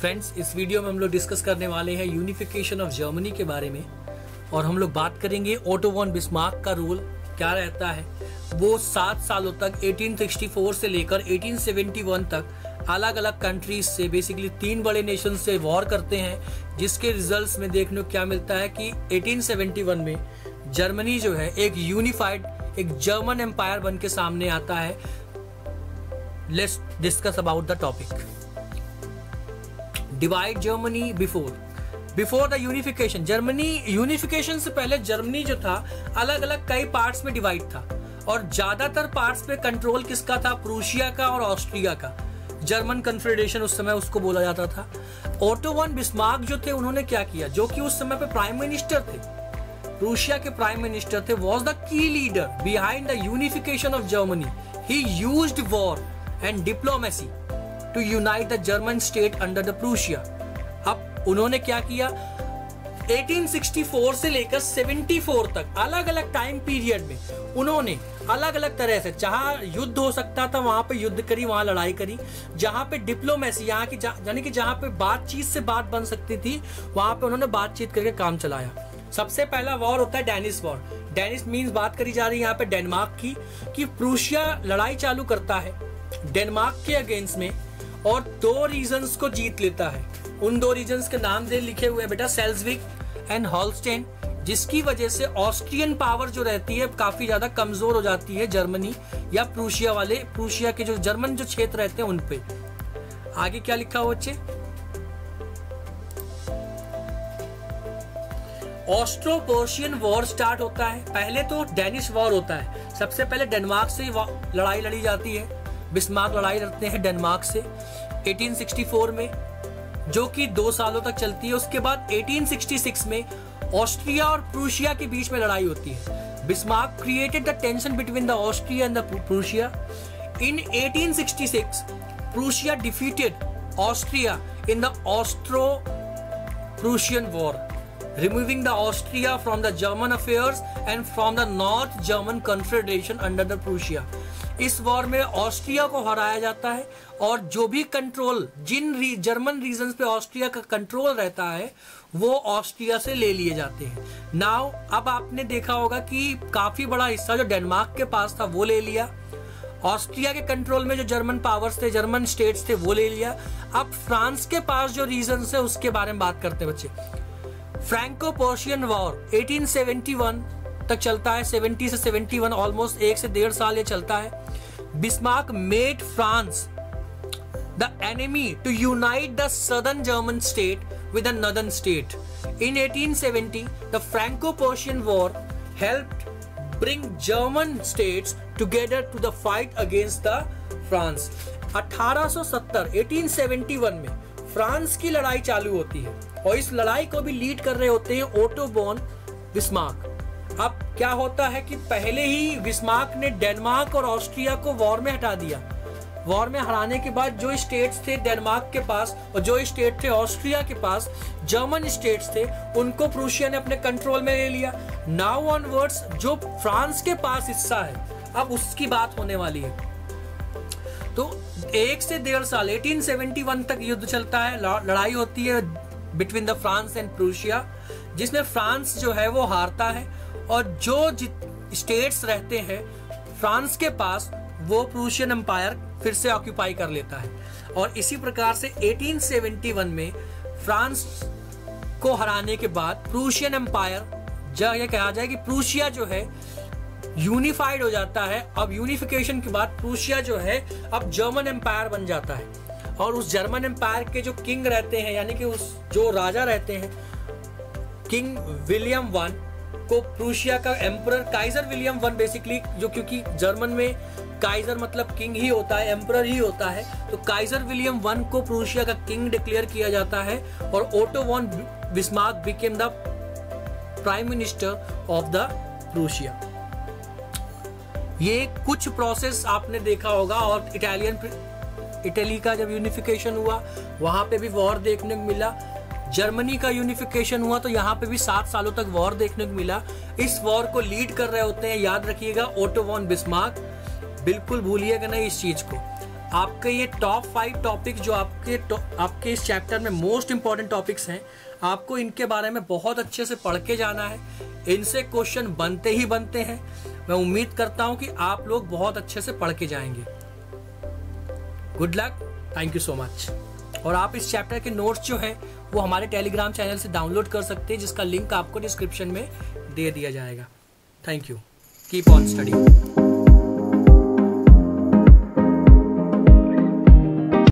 Friends, इस video में हम लोग डिस्कस करने वाले हैं यूनिफिकेशन ऑफ जर्मनी के बारे में और हम लोग बात करेंगे ओटो वॉन बिस्मार्क का रोल क्या रहता है। वो 7 सालों तक 1864 से लेकर 1871 तक अलग अलग कंट्रीज से बेसिकली 3 बड़े नेशन से वॉर करते हैं, जिसके रिजल्ट्स में देखने को क्या मिलता है कि 1871 में जर्मनी जो है एक यूनिफाइड एक जर्मन एम्पायर बन के सामने आता है। Let's discuss about the topic. Divide Germany before the unification. Germany unification से पहले जर्मनी जो था अलग अलग कई पार्ट्स में डिवाइड था और ज्यादातर पार्ट्स पे कंट्रोल किसका था? प्रूशिया का और ऑस्ट्रिया का। जर्मन कन्फेडरेशन उस समय उसको बोला जाता था। ओटो वॉन बिस्मार्क जो थे उन्होंने क्या किया, जो कि उस समय पे प्राइम मिनिस्टर थे, प्रूशिया के प्राइम मिनिस्टर थे, was the key leader behind the unification of Germany. He used war and diplomacy to unite the German state under the Prussia. अब उन्होंने क्या किया, 1864 से लेकर 74 तक अलग अलग टाइम पीरियड में उन्होंने अलग अलग तरह से, जहां युद्ध हो सकता था वहां पे युद्ध करी, वहां लड़ाई करी, जहां पे डिप्लोमेसी यहाँ की यानी कि जहां पे बातचीत से बात बन सकती थी वहां पे उन्होंने बातचीत करके काम चलाया। सबसे पहला वॉर होता है डेनिस वॉर। डेनिस मीन्स बात करी जा रही है यहाँ पे डेनमार्क की, कि प्रूशिया लड़ाई चालू करता है डेनमार्क के अगेंस्ट में और 2 रीजन्स को जीत लेता है। उन 2 रीजन्स के नाम दे लिखे हुए बेटा, सेल्जविक एंड हॉलस्टेन, जिसकी वजह से ऑस्ट्रियन पावर जो रहती है काफी ज्यादा कमजोर हो जाती है जर्मनी या प्रूशिया के जो जर्मन जो क्षेत्र रहते हैं उन पे। आगे क्या लिखा हो बच्चे? ऑस्ट्रो पर्शियन वॉर स्टार्ट होता है। पहले तो डेनिश वॉर होता है, सबसे पहले डेनमार्क से लड़ाई लड़ी जाती है। बिस्मार्क लड़ाई लड़ते हैं डेनमार्क से 1864 में, जो कि 2 सालों तक चलती है। उसके बाद 1866 में ऑस्ट्रिया और प्रूशिया के बीच में लड़ाई होती है। Bismarck created the tension between the Austria and the Prussia. In 1866 Prussia defeated Austria in the Austro Prussian war, removing the Austria from the German affairs and from the North German Confederation under the Prussia। इस war में Austria को हराया जाता है और जो भी control जिन German regions पे ऑस्ट्रिया का कंट्रोल रहता है वो ऑस्ट्रिया से ले लिए जाते हैं। नाउ अब आपने देखा होगा कि काफी बड़ा हिस्सा जो डेनमार्क के पास था वो ले लिया, ऑस्ट्रिया के कंट्रोल में जो जर्मन पावर्स थे, जर्मन स्टेट्स थे, वो ले लिया। अब फ्रांस के पास जो रीजन्स है उसके बारे में बात करते हैं बच्चे। फ्रैंको पर्शियन वॉर 1871 तक चलता है, 70 से 71 ऑलमोस्ट 1 से 1.5 साल ये चलता है। Bismarck made France the enemy to unite the southern German state with the northern state. In 1870 the Franco Prussian war helped bring German states together to the fight against the France. 1871 में France की लड़ाई चालू होती है और इस लड़ाई को भी लीड कर रहे होते हैं ओटो वॉन बिस्मार्क। अब क्या होता है कि पहले ही बिस्मार्क ने डेनमार्क और ऑस्ट्रिया को वॉर में हटा दिया। वॉर में हराने के बाद जो स्टेट्स थे डेनमार्क के पास और जो स्टेट थे ऑस्ट्रिया के पास, जर्मन स्टेट्स थे, उनको प्रूशिया ने अपने कंट्रोल में ले लिया। नाउ ऑनवर्ड्स जो फ्रांस के पास हिस्सा है अब उसकी बात होने वाली है। तो 1 से 1.5 साल 1871 तक युद्ध चलता है, लड़ाई होती है between the France and Prussia, जिसमें फ्रांस जो है वो हारता है और जो स्टेट्स रहते हैं फ्रांस के पास वो प्रूशियन एम्पायर फिर से ऑक्यूपाई कर लेता है। और इसी प्रकार से 1871 में फ्रांस को हराने के बाद प्रूशियन एम्पायर, जब यह कहा जाए कि प्रूशिया जो है यूनिफाइड हो जाता है। अब यूनिफिकेशन के बाद प्रूशिया जो है अब जर्मन एम्पायर बन जाता है और उस जर्मन एम्पायर के जो किंग रहते हैं यानी कि उस जो राजा रहते हैं, किंग विलियम वन को प्रूशिया का emperor, Kaizer William one basically, जो क्योंकि जर्मन में काइजर मतलब किंग ही होता है, एम्परर ही होता है, तो काइजर विलियम वन को प्रूशिया का किंग डिक्लेयर किया जाता है और Otto von Bismarck became the prime minister of the Prussia. ये कुछ प्रोसेस आपने देखा होगा और इटली का जब यूनिफिकेशन हुआ वहां पे भी वॉर देखने को मिला। जर्मनी का यूनिफिकेशन हुआ तो यहाँ पे भी 7 सालों तक वॉर देखने को मिला। इस वॉर को लीड कर रहे होते हैं, याद रखिएगा, ओटो वॉन बिस्मार्क। बिल्कुल भूलिएगा नहीं इस चीज को। आपके ये टॉप 5 टॉपिक जो आपके इस चैप्टर में मोस्ट इंपॉर्टेंट टॉपिक्स हैं, आपको इनके बारे में बहुत अच्छे से पढ़ के जाना है। इनसे क्वेश्चन बनते ही बनते हैं। मैं उम्मीद करता हूं कि आप लोग बहुत अच्छे से पढ़ के जाएंगे। Good luck, thank you so much. और आप इस चैप्टर के नोट्स जो हैं वो हमारे टेलीग्राम चैनल से डाउनलोड कर सकते हैं, जिसका लिंक आपको डिस्क्रिप्शन में दे दिया जाएगा। Thank you, keep on study.